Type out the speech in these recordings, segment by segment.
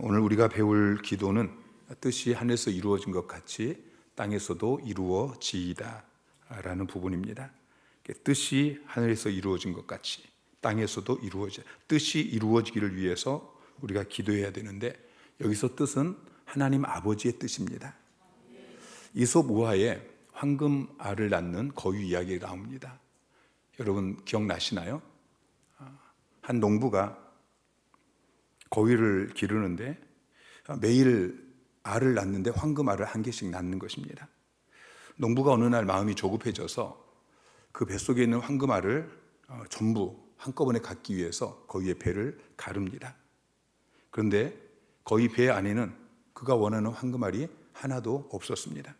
오늘 우리가 배울 기도는 뜻이 하늘에서 이루어진 것 같이 땅에서도 이루어지이다 라는 부분입니다. 뜻이 하늘에서 이루어진 것 같이 땅에서도 이루어져, 뜻이 이루어지기를 위해서 우리가 기도해야 되는데, 여기서 뜻은 하나님 아버지의 뜻입니다. 이솝 우화에 황금 알을 낳는 거위 이야기가 나옵니다. 여러분 기억나시나요? 한 농부가 거위를 기르는데 매일 알을 낳는데 황금 알을 한 개씩 낳는 것입니다. 농부가 어느 날 마음이 조급해져서 그 뱃속에 있는 황금 알을 전부 한꺼번에 갖기 위해서 거위의 배를 가릅니다. 그런데 거위 배 안에는 그가 원하는 황금 알이 하나도 없었습니다.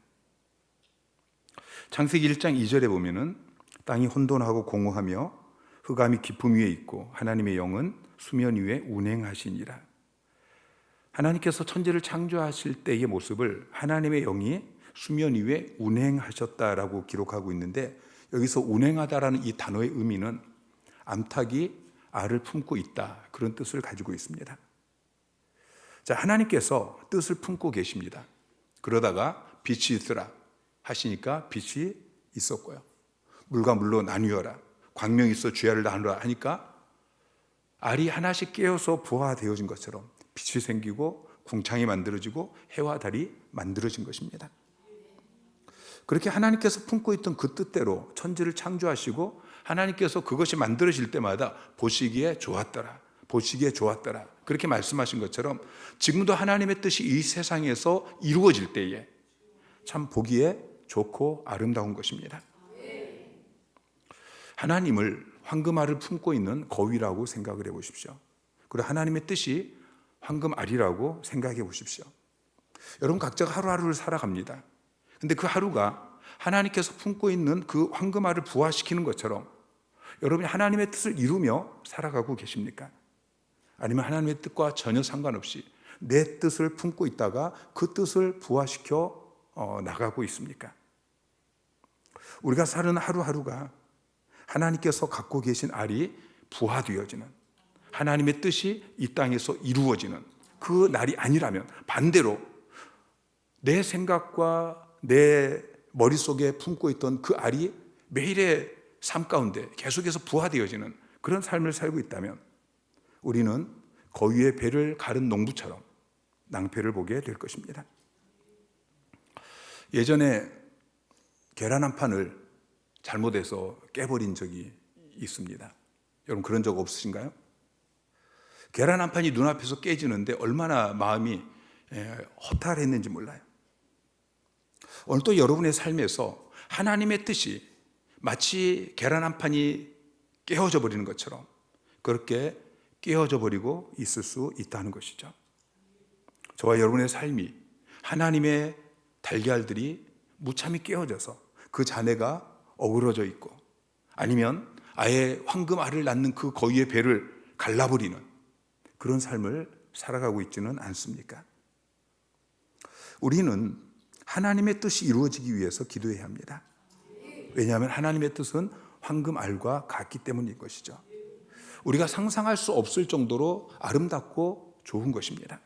창세기 1장 2절에 보면은 땅이 혼돈하고 공허하며 흑암이 깊음 위에 있고 하나님의 영은 수면 위에 운행하시니라. 하나님께서 천지를 창조하실 때의 모습을 하나님의 영이 수면 위에 운행하셨다라고 기록하고 있는데, 여기서 운행하다라는 이 단어의 의미는 암탉이 알을 품고 있다, 그런 뜻을 가지고 있습니다. 자, 하나님께서 뜻을 품고 계십니다. 그러다가 빛이 있으라 하시니까 빛이 있었고요. 물과 물로 나뉘어라, 광명이 있어 주야를 나누라 하니까 알이 하나씩 깨어서 부화되어진 것처럼 빛이 생기고 궁창이 만들어지고 해와 달이 만들어진 것입니다. 그렇게 하나님께서 품고 있던 그 뜻대로 천지를 창조하시고, 하나님께서 그것이 만들어질 때마다 보시기에 좋았더라, 보시기에 좋았더라, 그렇게 말씀하신 것처럼 지금도 하나님의 뜻이 이 세상에서 이루어질 때에 참 보기에 좋고 아름다운 것입니다. 하나님을 황금알을 품고 있는 거위라고 생각을 해보십시오. 그리고 하나님의 뜻이 황금알이라고 생각해 보십시오. 여러분 각자가 하루하루를 살아갑니다. 근데 그 하루가 하나님께서 품고 있는 그 황금알을 부화시키는 것처럼 여러분이 하나님의 뜻을 이루며 살아가고 계십니까? 아니면 하나님의 뜻과 전혀 상관없이 내 뜻을 품고 있다가 그 뜻을 부화시켜 나가고 있습니까? 우리가 사는 하루하루가 하나님께서 갖고 계신 알이 부화되어지는, 하나님의 뜻이 이 땅에서 이루어지는 그 날이 아니라면, 반대로 내 생각과 내 머릿속에 품고 있던 그 알이 매일의 삶 가운데 계속해서 부화되어지는 그런 삶을 살고 있다면 우리는 거위의 배를 가른 농부처럼 낭패를 보게 될 것입니다. 예전에 계란 한 판을 잘못해서 깨버린 적이 있습니다. 여러분 그런 적 없으신가요? 계란 한 판이 눈앞에서 깨지는데 얼마나 마음이 허탈했는지 몰라요. 오늘 또 여러분의 삶에서 하나님의 뜻이 마치 계란 한 판이 깨어져 버리는 것처럼 그렇게 깨어져 버리고 있을 수 있다는 것이죠. 저와 여러분의 삶이 하나님의 달걀들이 무참히 깨어져서 그 자네가 어그러져 있고, 아니면 아예 황금 알을 낳는 그 거위의 배를 갈라버리는 그런 삶을 살아가고 있지는 않습니까? 우리는 하나님의 뜻이 이루어지기 위해서 기도해야 합니다. 왜냐하면 하나님의 뜻은 황금 알과 같기 때문인 것이죠. 우리가 상상할 수 없을 정도로 아름답고 좋은 것입니다.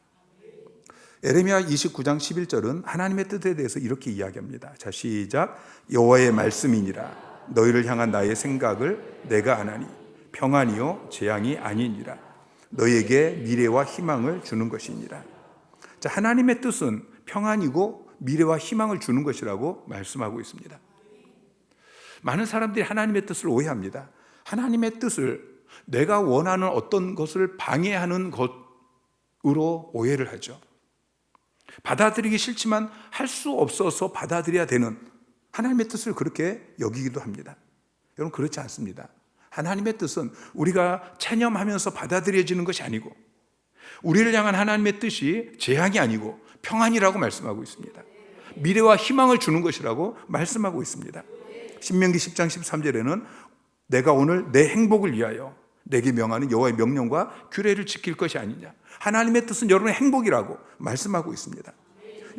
에레미야 29장 11절은 하나님의 뜻에 대해서 이렇게 이야기합니다. 자, 시작. 여호와의 말씀이니라. 너희를 향한 나의 생각을 내가 아나니 평안이요 재앙이 아니니라. 너희에게 미래와 희망을 주는 것이니라. 자, 하나님의 뜻은 평안이고 미래와 희망을 주는 것이라고 말씀하고 있습니다. 많은 사람들이 하나님의 뜻을 오해합니다. 하나님의 뜻을 내가 원하는 어떤 것을 방해하는 것으로 오해를 하죠. 받아들이기 싫지만 할 수 없어서 받아들여야 되는 하나님의 뜻을 그렇게 여기기도 합니다. 여러분 그렇지 않습니다. 하나님의 뜻은 우리가 체념하면서 받아들여지는 것이 아니고, 우리를 향한 하나님의 뜻이 재앙이 아니고 평안이라고 말씀하고 있습니다. 미래와 희망을 주는 것이라고 말씀하고 있습니다. 신명기 10장 13절에는 내가 오늘 내 행복을 위하여 내게 명하는 여호와의 명령과 규례를 지킬 것이 아니냐. 하나님의 뜻은 여러분의 행복이라고 말씀하고 있습니다.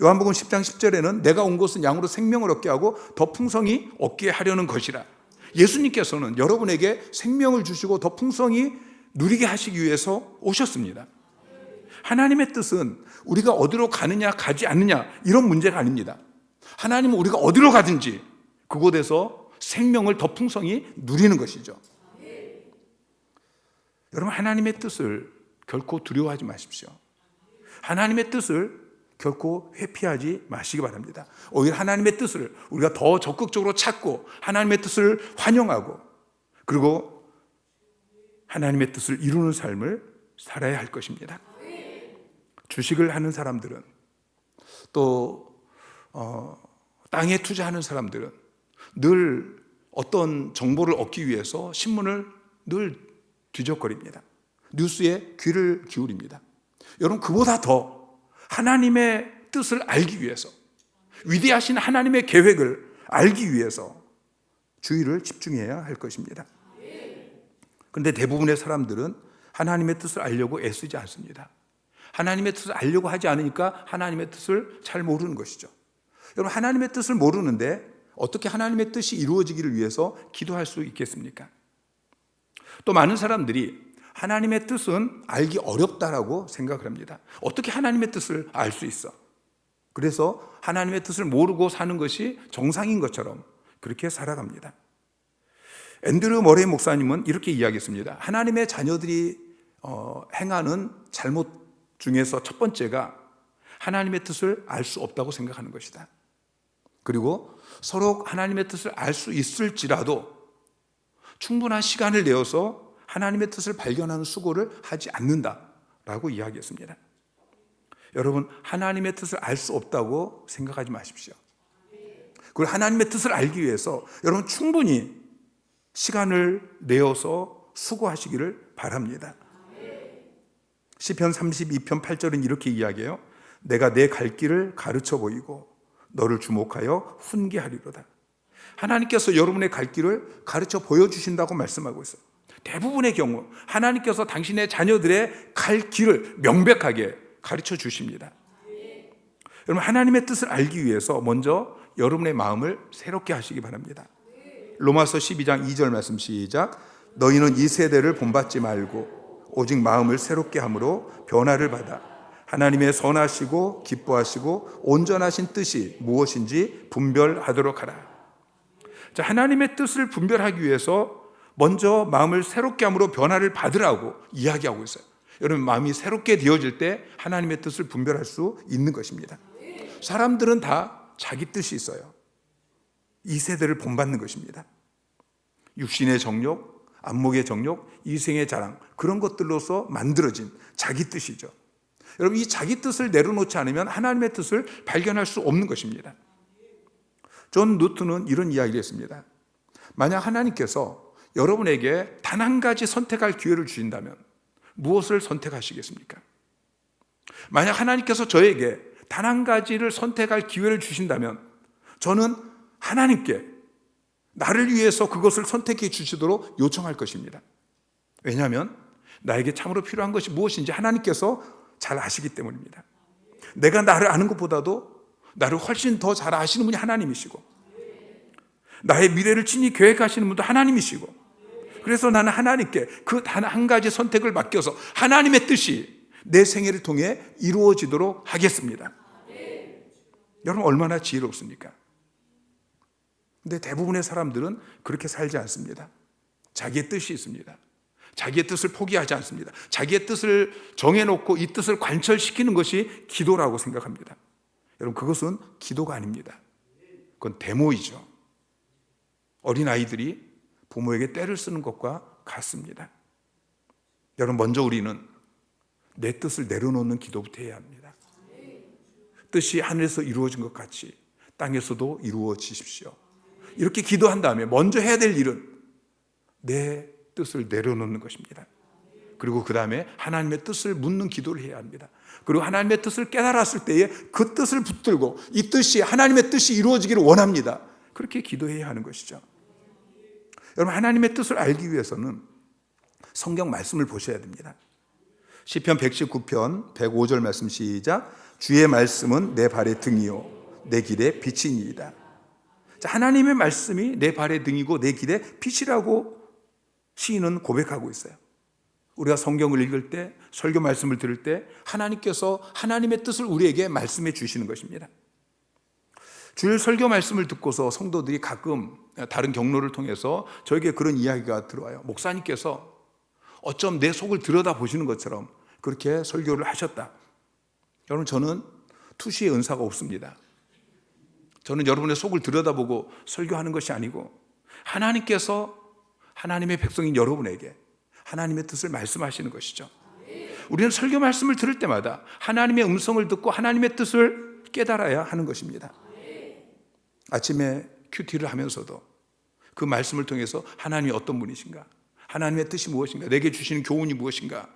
요한복음 10장 10절에는 내가 온 것은 양으로 생명을 얻게 하고 더 풍성히 얻게 하려는 것이라. 예수님께서는 여러분에게 생명을 주시고 더 풍성히 누리게 하시기 위해서 오셨습니다. 하나님의 뜻은 우리가 어디로 가느냐 가지 않느냐 이런 문제가 아닙니다. 하나님은 우리가 어디로 가든지 그곳에서 생명을 더 풍성히 누리는 것이죠. 여러분, 하나님의 뜻을 결코 두려워하지 마십시오. 하나님의 뜻을 결코 회피하지 마시기 바랍니다. 오히려 하나님의 뜻을 우리가 더 적극적으로 찾고 하나님의 뜻을 환영하고 그리고 하나님의 뜻을 이루는 삶을 살아야 할 것입니다. 주식을 하는 사람들은 또 땅에 투자하는 사람들은 늘 어떤 정보를 얻기 위해서 신문을 늘 뒤적거립니다. 뉴스에 귀를 기울입니다. 여러분, 그보다 더 하나님의 뜻을 알기 위해서, 위대하신 하나님의 계획을 알기 위해서 주의를 집중해야 할 것입니다. 그런데 대부분의 사람들은 하나님의 뜻을 알려고 애쓰지 않습니다. 하나님의 뜻을 알려고 하지 않으니까 하나님의 뜻을 잘 모르는 것이죠. 여러분, 하나님의 뜻을 모르는데 어떻게 하나님의 뜻이 이루어지기를 위해서 기도할 수 있겠습니까? 또 많은 사람들이 하나님의 뜻은 알기 어렵다라고 생각을 합니다. 어떻게 하나님의 뜻을 알 수 있어? 그래서 하나님의 뜻을 모르고 사는 것이 정상인 것처럼 그렇게 살아갑니다. 앤드류 머레이 목사님은 이렇게 이야기했습니다. 하나님의 자녀들이 행하는 잘못 중에서 첫 번째가 하나님의 뜻을 알 수 없다고 생각하는 것이다. 그리고 서로 하나님의 뜻을 알 수 있을지라도 충분한 시간을 내어서 하나님의 뜻을 발견하는 수고를 하지 않는다라고 이야기했습니다. 여러분, 하나님의 뜻을 알 수 없다고 생각하지 마십시오. 그리고 하나님의 뜻을 알기 위해서 여러분 충분히 시간을 내어서 수고하시기를 바랍니다. 시편 32편 8절은 이렇게 이야기해요. 내가 내 갈 길을 가르쳐 보이고 너를 주목하여 훈계하리로다. 하나님께서 여러분의 갈 길을 가르쳐 보여주신다고 말씀하고 있어요. 대부분의 경우 하나님께서 당신의 자녀들의 갈 길을 명백하게 가르쳐 주십니다. 여러분, 하나님의 뜻을 알기 위해서 먼저 여러분의 마음을 새롭게 하시기 바랍니다. 로마서 12장 2절 말씀 시작. 너희는 이 세대를 본받지 말고 오직 마음을 새롭게 함으로 변화를 받아 하나님의 선하시고 기뻐하시고 온전하신 뜻이 무엇인지 분별하도록 하라. 자, 하나님의 뜻을 분별하기 위해서 먼저 마음을 새롭게 함으로 변화를 받으라고 이야기하고 있어요. 여러분, 마음이 새롭게 되어질 때 하나님의 뜻을 분별할 수 있는 것입니다. 사람들은 다 자기 뜻이 있어요. 이 세대를 본받는 것입니다. 육신의 정욕, 안목의 정욕, 이생의 자랑, 그런 것들로서 만들어진 자기 뜻이죠. 여러분, 이 자기 뜻을 내려놓지 않으면 하나님의 뜻을 발견할 수 없는 것입니다. 존 루트는 이런 이야기를 했습니다. 만약 하나님께서 여러분에게 단 한 가지 선택할 기회를 주신다면 무엇을 선택하시겠습니까? 만약 하나님께서 저에게 단 한 가지를 선택할 기회를 주신다면 저는 하나님께 나를 위해서 그것을 선택해 주시도록 요청할 것입니다. 왜냐하면 나에게 참으로 필요한 것이 무엇인지 하나님께서 잘 아시기 때문입니다. 내가 나를 아는 것보다도 나를 훨씬 더 잘 아시는 분이 하나님이시고 나의 미래를 친히 계획하시는 분도 하나님이시고 그래서 나는 하나님께 그 단 한 가지 선택을 맡겨서 하나님의 뜻이 내 생애를 통해 이루어지도록 하겠습니다. 여러분, 얼마나 지혜롭습니까? 근데 대부분의 사람들은 그렇게 살지 않습니다. 자기의 뜻이 있습니다. 자기의 뜻을 포기하지 않습니다. 자기의 뜻을 정해놓고 이 뜻을 관철시키는 것이 기도라고 생각합니다. 여러분, 그것은 기도가 아닙니다. 그건 데모이죠. 어린아이들이 부모에게 떼를 쓰는 것과 같습니다. 여러분, 먼저 우리는 내 뜻을 내려놓는 기도부터 해야 합니다. 뜻이 하늘에서 이루어진 것 같이 땅에서도 이루어지십시오. 이렇게 기도한 다음에 먼저 해야 될 일은 내 뜻을 내려놓는 것입니다. 그리고 그 다음에 하나님의 뜻을 묻는 기도를 해야 합니다. 그리고 하나님의 뜻을 깨달았을 때에 그 뜻을 붙들고 이 뜻이 하나님의 뜻이 이루어지기를 원합니다. 그렇게 기도해야 하는 것이죠. 여러분, 하나님의 뜻을 알기 위해서는 성경 말씀을 보셔야 됩니다. 시편 119편 105절 말씀 시작. 주의 말씀은 내 발의 등이요 내 길의 빛이니이다. 자, 하나님의 말씀이 내 발의 등이고 내 길의 빛이라고 시인은 고백하고 있어요. 우리가 성경을 읽을 때, 설교 말씀을 들을 때 하나님께서 하나님의 뜻을 우리에게 말씀해 주시는 것입니다. 주일 설교 말씀을 듣고서 성도들이 가끔 다른 경로를 통해서 저에게 그런 이야기가 들어와요. 목사님께서 어쩜 내 속을 들여다보시는 것처럼 그렇게 설교를 하셨다. 여러분, 저는 투시의 은사가 없습니다. 저는 여러분의 속을 들여다보고 설교하는 것이 아니고 하나님께서 하나님의 백성인 여러분에게 하나님의 뜻을 말씀하시는 것이죠. 우리는 설교 말씀을 들을 때마다 하나님의 음성을 듣고 하나님의 뜻을 깨달아야 하는 것입니다. 아침에 큐티를 하면서도 그 말씀을 통해서 하나님이 어떤 분이신가, 하나님의 뜻이 무엇인가, 내게 주시는 교훈이 무엇인가,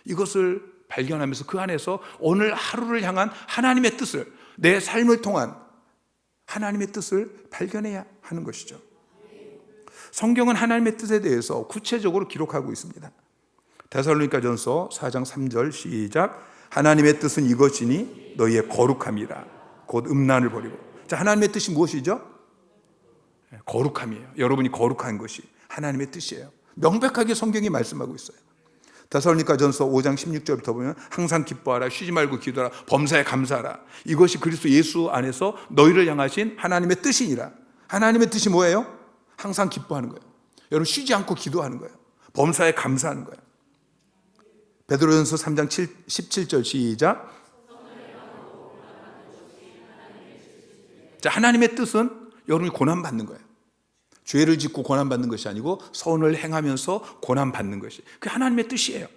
이것을 발견하면서 그 안에서 오늘 하루를 향한 하나님의 뜻을, 내 삶을 통한 하나님의 뜻을 발견해야 하는 것이죠. 성경은 하나님의 뜻에 대해서 구체적으로 기록하고 있습니다. 데살로니가전서 4장 3절 시작. 하나님의 뜻은 이것이니 너희의 거룩함이라. 곧 음란을 버리고. 자, 하나님의 뜻이 무엇이죠? 거룩함이에요. 여러분이 거룩한 것이 하나님의 뜻이에요. 명백하게 성경이 말씀하고 있어요. 데살로니가전서 5장 16절부터 보면 항상 기뻐하라, 쉬지 말고 기도하라, 범사에 감사하라. 이것이 그리스도 예수 안에서 너희를 향하신 하나님의 뜻이니라. 하나님의 뜻이 뭐예요? 항상 기뻐하는 거예요. 여러분, 쉬지 않고 기도하는 거예요. 범사에 감사하는 거예요. 베드로전서 3장 17절 시작. 자, 하나님의 뜻은 여러분이 고난받는 거예요. 죄를 짓고 고난받는 것이 아니고 선을 행하면서 고난받는 것이, 그게 하나님의 뜻이에요.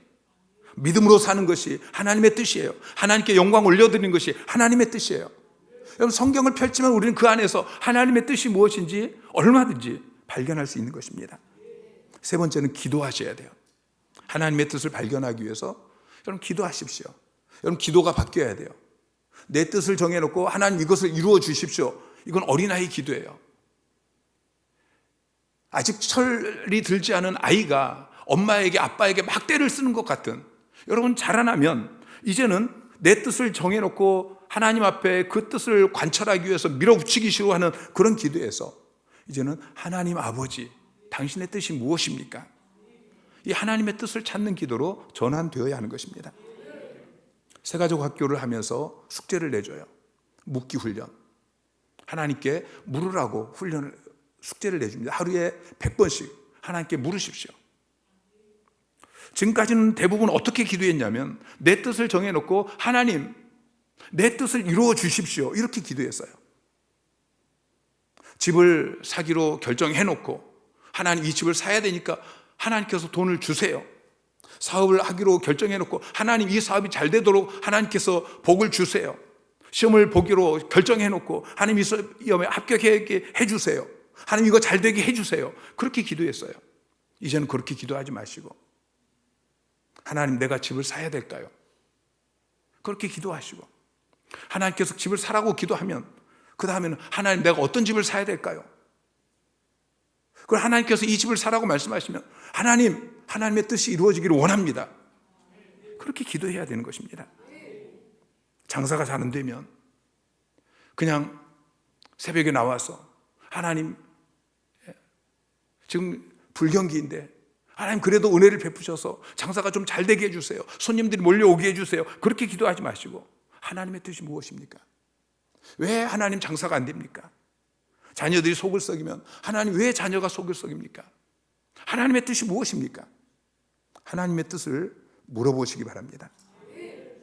믿음으로 사는 것이 하나님의 뜻이에요. 하나님께 영광 올려드리는 것이 하나님의 뜻이에요. 여러분, 성경을 펼치면 우리는 그 안에서 하나님의 뜻이 무엇인지 얼마든지 발견할 수 있는 것입니다. 세 번째는 기도하셔야 돼요. 하나님의 뜻을 발견하기 위해서 여러분 기도하십시오. 여러분, 기도가 바뀌어야 돼요. 내 뜻을 정해놓고 하나님 이것을 이루어 주십시오. 이건 어린아이 기도예요. 아직 철이 들지 않은 아이가 엄마에게 아빠에게 막 떼를 쓰는 것 같은, 여러분 자라나면 이제는 내 뜻을 정해놓고 하나님 앞에 그 뜻을 관철하기 위해서 밀어붙이기 싫어하는 그런 기도에서 이제는 하나님 아버지, 당신의 뜻이 무엇입니까? 이 하나님의 뜻을 찾는 기도로 전환되어야 하는 것입니다. 새가족 학교를 하면서 숙제를 내줘요. 묻기 훈련. 하나님께 물으라고 숙제를 내줍니다. 하루에 100번씩 하나님께 물으십시오. 지금까지는 대부분 어떻게 기도했냐면 내 뜻을 정해놓고 하나님, 내 뜻을 이루어 주십시오, 이렇게 기도했어요. 집을 사기로 결정해놓고 하나님, 이 집을 사야 되니까 하나님께서 돈을 주세요. 사업을 하기로 결정해놓고 하나님, 이 사업이 잘 되도록 하나님께서 복을 주세요. 시험을 보기로 결정해놓고 하나님, 이 시험에 합격하게 해주세요. 하나님, 이거 잘 되게 해주세요. 그렇게 기도했어요. 이제는 그렇게 기도하지 마시고 하나님, 내가 집을 사야 될까요? 그렇게 기도하시고 하나님께서 집을 사라고 기도하면 그 다음에는 하나님, 내가 어떤 집을 사야 될까요? 그걸 하나님께서 이 집을 사라고 말씀하시면 하나님, 하나님의 뜻이 이루어지기를 원합니다. 그렇게 기도해야 되는 것입니다. 장사가 잘 안 되면 그냥 새벽에 나와서 하나님, 지금 불경기인데 하나님, 그래도 은혜를 베푸셔서 장사가 좀 잘 되게 해주세요. 손님들이 몰려오게 해주세요. 그렇게 기도하지 마시고 하나님의 뜻이 무엇입니까? 왜 하나님 장사가 안 됩니까? 자녀들이 속을 썩이면 하나님, 왜 자녀가 속을 썩입니까? 하나님의 뜻이 무엇입니까? 하나님의 뜻을 물어보시기 바랍니다.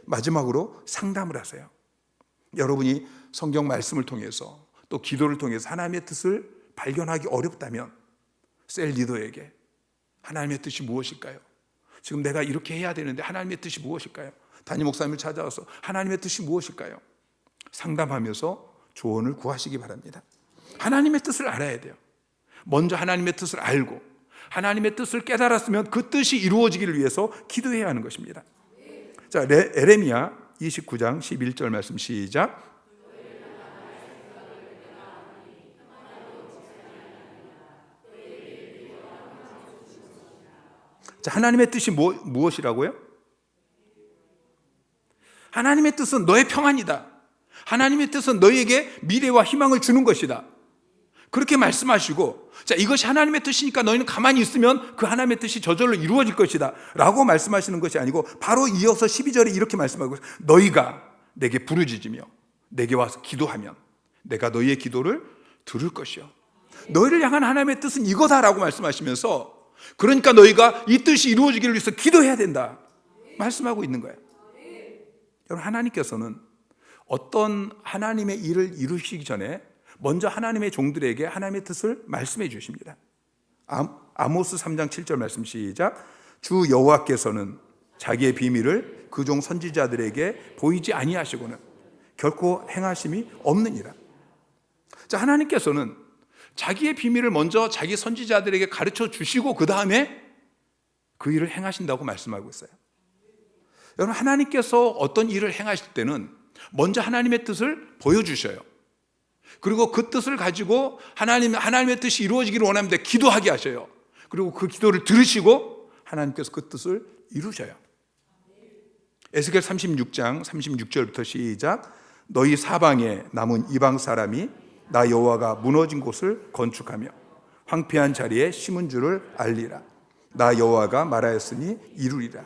마지막으로 상담을 하세요. 여러분이 성경 말씀을 통해서 또 기도를 통해서 하나님의 뜻을 발견하기 어렵다면 셀 리더에게 하나님의 뜻이 무엇일까요? 지금 내가 이렇게 해야 되는데 하나님의 뜻이 무엇일까요? 담임 목사님을 찾아와서 하나님의 뜻이 무엇일까요? 상담하면서 조언을 구하시기 바랍니다. 하나님의 뜻을 알아야 돼요. 먼저 하나님의 뜻을 알고 하나님의 뜻을 깨달았으면 그 뜻이 이루어지기를 위해서 기도해야 하는 것입니다. 자, 에레미야 29장 11절 말씀 시작. 자, 하나님의 뜻이 무엇이라고요? 하나님의 뜻은 너의 평안이다. 하나님의 뜻은 너에게 미래와 희망을 주는 것이다. 그렇게 말씀하시고, 자, 이것이 하나님의 뜻이니까 너희는 가만히 있으면 그 하나님의 뜻이 저절로 이루어질 것이다 라고 말씀하시는 것이 아니고, 바로 이어서 12절에 이렇게 말씀하고 있어요. 너희가 내게 부르짖으며 내게 와서 기도하면 내가 너희의 기도를 들을 것이요. 너희를 향한 하나님의 뜻은 이거다라고 말씀하시면서, 그러니까 너희가 이 뜻이 이루어지기를 위해서 기도해야 된다 말씀하고 있는 거예요. 여러분, 하나님께서는 어떤 하나님의 일을 이루시기 전에 먼저 하나님의 종들에게 하나님의 뜻을 말씀해 주십니다. 아모스 3장 7절 말씀 시작. 주 여호와께서는 자기의 비밀을 그 종 선지자들에게 보이지 아니하시고는 결코 행하심이 없느니라. 자, 하나님께서는 자기의 비밀을 먼저 자기 선지자들에게 가르쳐 주시고 그 다음에 그 일을 행하신다고 말씀하고 있어요. 여러분, 하나님께서 어떤 일을 행하실 때는 먼저 하나님의 뜻을 보여주셔요. 그리고 그 뜻을 가지고 하나님의 뜻이 이루어지기를 원합니다. 기도하게 하셔요. 그리고 그 기도를 들으시고 하나님께서 그 뜻을 이루셔요. 에스겔 36장 36절부터 시작. 너희 사방에 남은 이방 사람이 나 여호와가 무너진 곳을 건축하며 황폐한 자리에 심은 줄을 알리라. 나 여호와가 말하였으니 이루리라.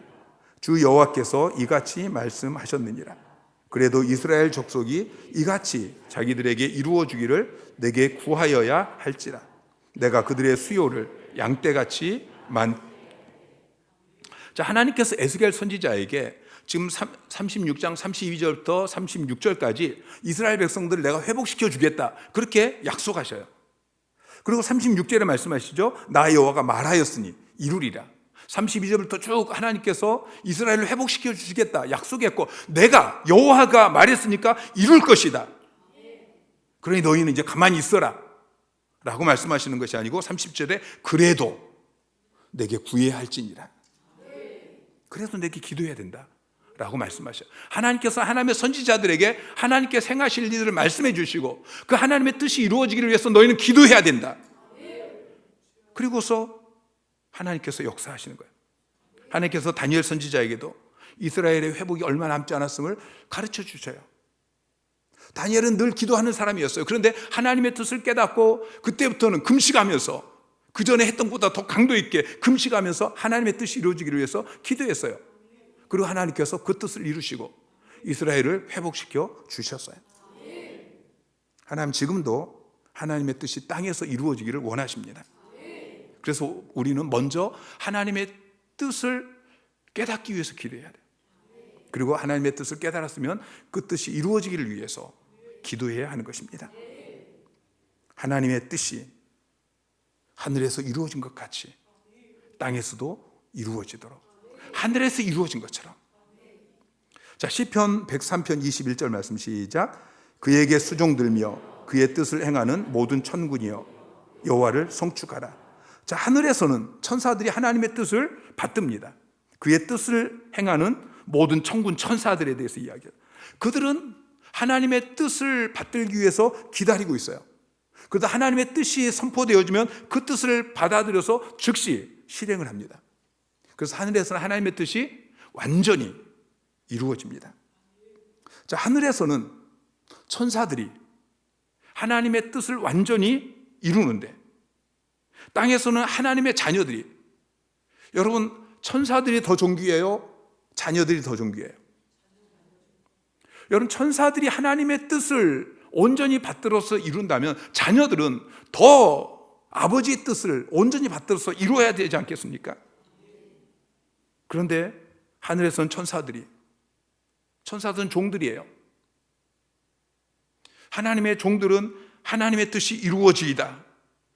주 여호와께서 이같이 말씀하셨느니라. 그래도 이스라엘 족속이 이같이 자기들에게 이루어 주기를 내게 구하여야 할지라. 내가 그들의 수요를 양떼같이 자, 하나님께서 에스겔 선지자에게 지금 36장 32절부터 36절까지 이스라엘 백성들을 내가 회복시켜 주겠다 그렇게 약속하셔요. 그리고 36절에 말씀하시죠. 나 여호와가 말하였으니 이루리라. 32절부터 쭉 하나님께서 이스라엘을 회복시켜 주시겠다 약속했고, 내가 여호와가 말했으니까 이룰 것이다. 그러니 너희는 이제 가만히 있어라 라고 말씀하시는 것이 아니고 30절에 그래도 내게 구해야 할지니라. 그래도 내게 기도해야 된다 라고 말씀하셔요. 하나님께서 하나님의 선지자들에게 하나님께서 행하실 일들을 말씀해 주시고 그 하나님의 뜻이 이루어지기를 위해서 너희는 기도해야 된다. 그리고서 하나님께서 역사하시는 거예요. 하나님께서 다니엘 선지자에게도 이스라엘의 회복이 얼마 남지 않았음을 가르쳐 주셔요. 다니엘은 늘 기도하는 사람이었어요. 그런데 하나님의 뜻을 깨닫고 그때부터는 금식하면서, 그 전에 했던 것보다 더 강도 있게 금식하면서 하나님의 뜻이 이루어지기를 위해서 기도했어요. 그리고 하나님께서 그 뜻을 이루시고 이스라엘을 회복시켜 주셨어요. 하나님 지금도 하나님의 뜻이 땅에서 이루어지기를 원하십니다. 그래서 우리는 먼저 하나님의 뜻을 깨닫기 위해서 기도해야 돼요. 그리고 하나님의 뜻을 깨달았으면 그 뜻이 이루어지기를 위해서 기도해야 하는 것입니다. 하나님의 뜻이 하늘에서 이루어진 것 같이 땅에서도 이루어지도록, 하늘에서 이루어진 것처럼. 자, 시편 103편 21절 말씀 시작. 그에게 수종들며 그의 뜻을 행하는 모든 천군이여 여호와를 송축하라. 자, 하늘에서는 천사들이 하나님의 뜻을 받듭니다. 그의 뜻을 행하는 모든 천군 천사들에 대해서 이야기해요. 그들은 하나님의 뜻을 받들기 위해서 기다리고 있어요. 그러다 하나님의 뜻이 선포되어지면 그 뜻을 받아들여서 즉시 실행을 합니다. 그래서 하늘에서는 하나님의 뜻이 완전히 이루어집니다. 자, 하늘에서는 천사들이 하나님의 뜻을 완전히 이루는데, 땅에서는 하나님의 자녀들이, 여러분, 천사들이 더 존귀해요? 자녀들이 더 존귀해요? 여러분, 천사들이 하나님의 뜻을 온전히 받들어서 이룬다면 자녀들은 더 아버지의 뜻을 온전히 받들어서 이루어야 되지 않겠습니까? 그런데 하늘에서는 천사들은 종들이에요. 하나님의 종들은 하나님의 뜻이 이루어지이다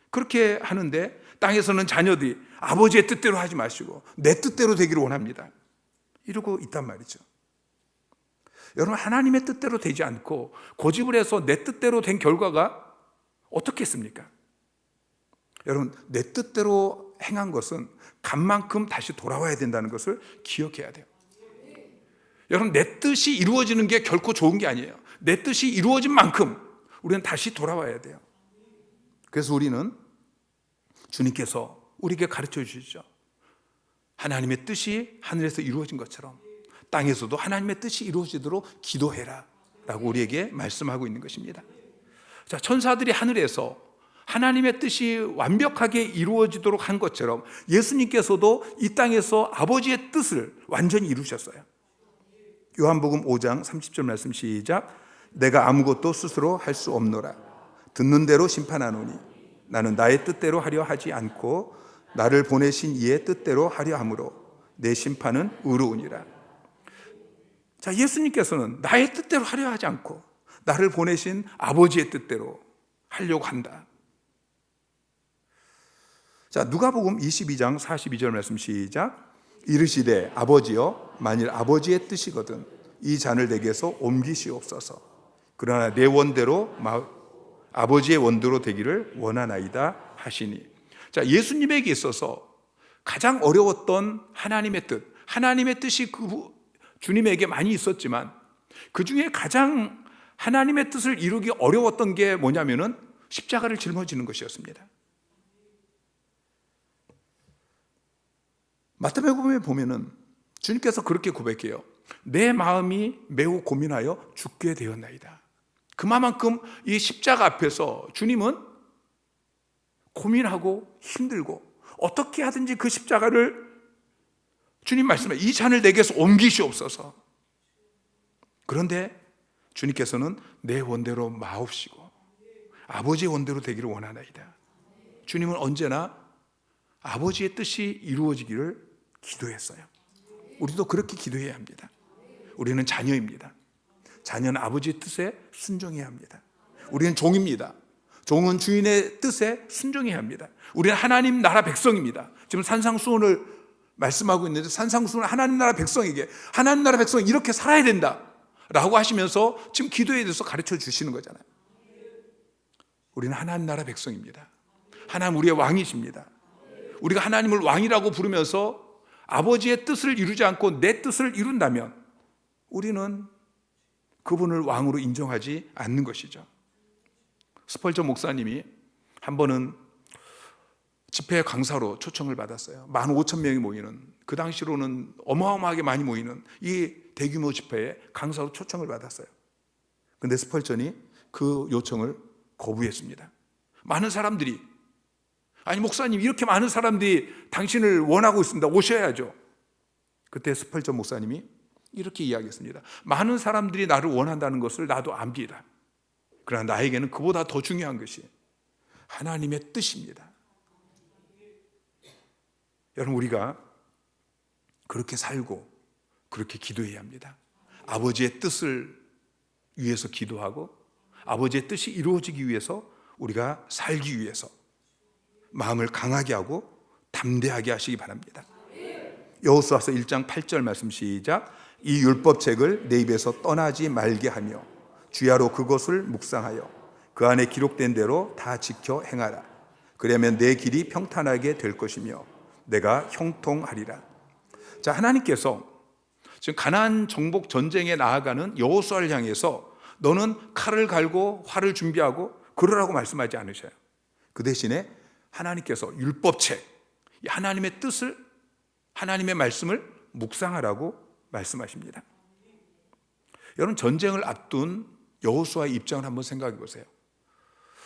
그렇게 하는데, 땅에서는 자녀들이 아버지의 뜻대로 하지 마시고 내 뜻대로 되기를 원합니다 이러고 있단 말이죠. 여러분, 하나님의 뜻대로 되지 않고 고집을 해서 내 뜻대로 된 결과가 어떻겠습니까? 여러분, 내 뜻대로 행한 것은 값만큼 다시 돌아와야 된다는 것을 기억해야 돼요. 여러분, 내 뜻이 이루어지는 게 결코 좋은 게 아니에요. 내 뜻이 이루어진 만큼 우리는 다시 돌아와야 돼요. 그래서 우리는 주님께서 우리에게 가르쳐 주시죠. 하나님의 뜻이 하늘에서 이루어진 것처럼 땅에서도 하나님의 뜻이 이루어지도록 기도해라 라고 우리에게 말씀하고 있는 것입니다. 자, 천사들이 하늘에서 하나님의 뜻이 완벽하게 이루어지도록 한 것처럼 예수님께서도 이 땅에서 아버지의 뜻을 완전히 이루셨어요. 요한복음 5장 30절 말씀 시작. 내가 아무것도 스스로 할 수 없노라. 듣는 대로 심판하노니 나는 나의 뜻대로 하려 하지 않고 나를 보내신 이의 뜻대로 하려 함으로 내 심판은 의로우니라. 자, 예수님께서는 나의 뜻대로 하려 하지 않고 나를 보내신 아버지의 뜻대로 하려고 한다. 자, 누가복음 22장 42절 말씀 시작. 이르시되 아버지여 만일 아버지의 뜻이거든 이 잔을 내게서 옮기시옵소서. 그러나 내 원대로 아버지의 원대로 되기를 원하나이다 하시니. 자, 예수님에게 있어서 가장 어려웠던 하나님의 뜻, 하나님의 뜻이 주님에게 많이 있었지만 그 중에 가장 하나님의 뜻을 이루기 어려웠던 게 뭐냐면은 십자가를 짊어지는 것이었습니다. 마태복음에 보면은 주님께서 그렇게 고백해요. 내 마음이 매우 고민하여 죽게 되었나이다. 그만큼 이 십자가 앞에서 주님은 고민하고 힘들고 어떻게 하든지 그 십자가를 주님 말씀에 이 잔을 내게서 옮기시옵소서. 그런데 주님께서는 내 원대로 마옵시고 아버지의 원대로 되기를 원하나이다. 주님은 언제나 아버지의 뜻이 이루어지기를 기도했어요. 우리도 그렇게 기도해야 합니다. 우리는 자녀입니다. 자녀는 아버지의 뜻에 순종해야 합니다. 우리는 종입니다. 종은 주인의 뜻에 순종해야 합니다. 우리는 하나님 나라 백성입니다. 지금 산상수훈을 말씀하고 있는데 산상수훈은 하나님 나라 백성에게 하나님 나라 백성은 이렇게 살아야 된다 라고 하시면서 지금 기도에 대해서 가르쳐 주시는 거잖아요. 우리는 하나님 나라 백성입니다. 하나님 우리의 왕이십니다. 우리가 하나님을 왕이라고 부르면서 아버지의 뜻을 이루지 않고 내 뜻을 이룬다면 우리는 그분을 왕으로 인정하지 않는 것이죠. 스펄전 목사님이 한 번은 집회 강사로 초청을 받았어요. 15,000명이 모이는, 그 당시로는 어마어마하게 많이 모이는 이 대규모 집회에 강사로 초청을 받았어요. 그런데 스펄전이 그 요청을 거부했습니다. 많은 사람들이, 아니 목사님 이렇게 많은 사람들이 당신을 원하고 있습니다. 오셔야죠. 그때 스펄전 목사님이 이렇게 이야기했습니다. 많은 사람들이 나를 원한다는 것을 나도 압니다. 그러나 나에게는 그보다 더 중요한 것이 하나님의 뜻입니다. 여러분, 우리가 그렇게 살고 그렇게 기도해야 합니다. 아버지의 뜻을 위해서 기도하고 아버지의 뜻이 이루어지기 위해서 우리가 살기 위해서 마음을 강하게 하고 담대하게 하시기 바랍니다. 여호수아서 1장 8절 말씀 시작. 이 율법책을 내 입에서 떠나지 말게 하며 주야로 그것을 묵상하여 그 안에 기록된 대로 다 지켜 행하라. 그러면 내 길이 평탄하게 될 것이며 내가 형통하리라. 자, 하나님께서 지금 가나안 정복 전쟁에 나아가는 여호수아를 향해서 너는 칼을 갈고 활을 준비하고 그러라고 말씀하지 않으셔요. 그 대신에 하나님께서 율법책, 하나님의 뜻을, 하나님의 말씀을 묵상하라고 말씀하십니다. 여러분, 전쟁을 앞둔 여호수아의 입장을 한번 생각해 보세요.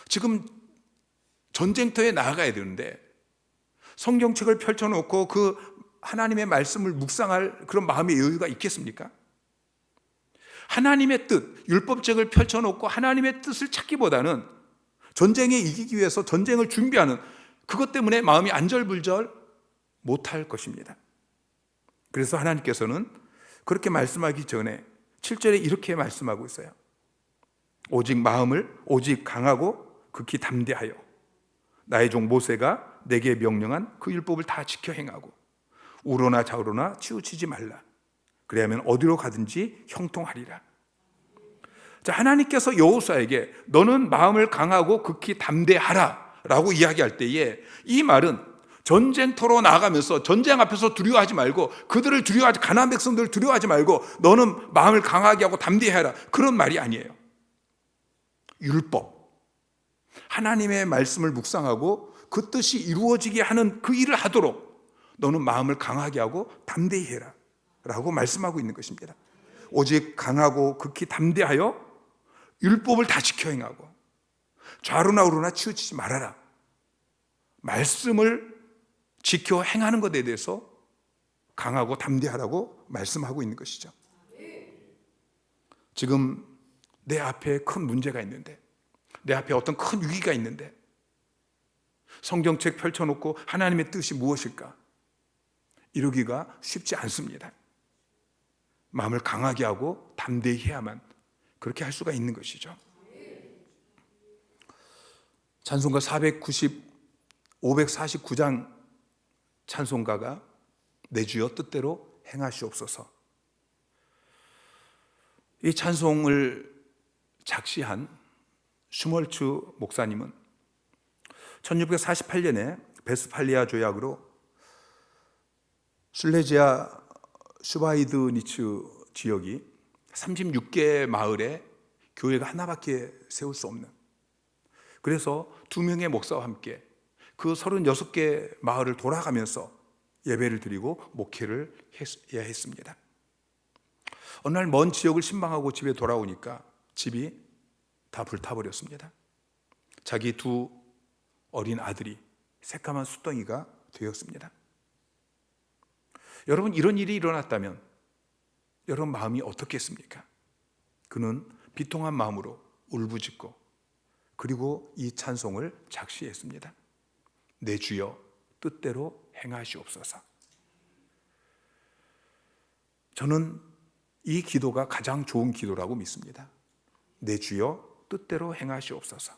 지금 전쟁터에 나아가야 되는데 성경책을 펼쳐놓고 그 하나님의 말씀을 묵상할 그런 마음의 여유가 있겠습니까? 하나님의 뜻, 율법책을 펼쳐놓고 하나님의 뜻을 찾기보다는 전쟁에 이기기 위해서 전쟁을 준비하는 그것 때문에 마음이 안절불절 못할 것입니다. 그래서 하나님께서는 그렇게 말씀하기 전에 7절에 이렇게 말씀하고 있어요. 오직 마음을 오직 강하고 극히 담대하여 나의 종 모세가 내게 명령한 그 율법을 다 지켜 행하고 우로나 좌우로나 치우치지 말라. 그래야만 어디로 가든지 형통하리라. 자, 하나님께서 여호수아에게 너는 마음을 강하고 극히 담대하라 라고 이야기할 때에 이 말은 전쟁터로 나아가면서 전쟁 앞에서 두려워하지 말고 그들을 두려워하지, 가나안 백성들을 두려워하지 말고 너는 마음을 강하게 하고 담대해라, 그런 말이 아니에요. 율법, 하나님의 말씀을 묵상하고 그 뜻이 이루어지게 하는 그 일을 하도록 너는 마음을 강하게 하고 담대히 해라 라고 말씀하고 있는 것입니다. 오직 강하고 극히 담대하여 율법을 다 지켜 행하고 좌로나 우로나 치우치지 말아라. 말씀을 지켜 행하는 것에 대해서 강하고 담대하라고 말씀하고 있는 것이죠. 지금 내 앞에 큰 문제가 있는데, 내 앞에 어떤 큰 위기가 있는데 성경책 펼쳐놓고 하나님의 뜻이 무엇일까? 이루기가 쉽지 않습니다. 마음을 강하게 하고 담대히 해야만 그렇게 할 수가 있는 것이죠. 찬송가 549장 찬송가가 내 주여 뜻대로 행하시옵소서. 이 찬송을 작시한 슈멀츠 목사님은 1648년에 베스팔리아 조약으로 술레지아 슈바이드니츠 지역이 36개 마을에 교회가 하나밖에 세울 수 없는, 그래서 2명의 목사와 함께 그 36개 마을을 돌아가면서 예배를 드리고 목회를 해야 했습니다. 어느 날 먼 지역을 신방하고 집에 돌아오니까 집이 다 불타버렸습니다. 자기 2 어린 아들이 새까만 숫덩이가 되었습니다. 여러분, 이런 일이 일어났다면 여러분 마음이 어떻겠습니까? 그는 비통한 마음으로 울부짖고 그리고 이 찬송을 작시했습니다. 내 주여 뜻대로 행하시옵소서. 저는 이 기도가 가장 좋은 기도라고 믿습니다. 내 주여 뜻대로 행하시옵소서.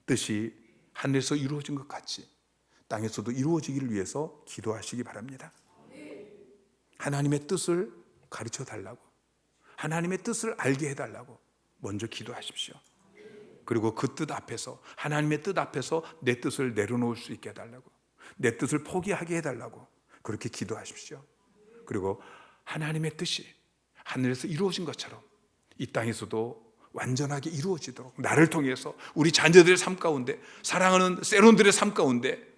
뜻이 하늘에서 이루어진 것 같이 땅에서도 이루어지기를 위해서 기도하시기 바랍니다. 하나님의 뜻을 가르쳐 달라고, 하나님의 뜻을 알게 해달라고 먼저 기도하십시오. 그리고 그 뜻 앞에서, 하나님의 뜻 앞에서 내 뜻을 내려놓을 수 있게 해달라고, 내 뜻을 포기하게 해달라고 그렇게 기도하십시오. 그리고 하나님의 뜻이 하늘에서 이루어진 것처럼 이 땅에서도 완전하게 이루어지도록, 나를 통해서 우리 자녀들의 삶 가운데, 사랑하는 세론들의 삶 가운데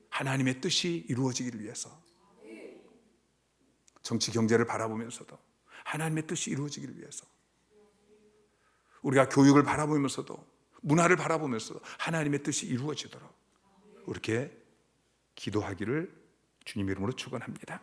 하나님의 뜻이 이루어지기를 위해서, 정치 경제를 바라보면서도 하나님의 뜻이 이루어지기를 위해서, 우리가 교육을 바라보면서도, 문화를 바라보면서도 하나님의 뜻이 이루어지도록 그렇게 기도하기를 주님 이름으로 축원합니다.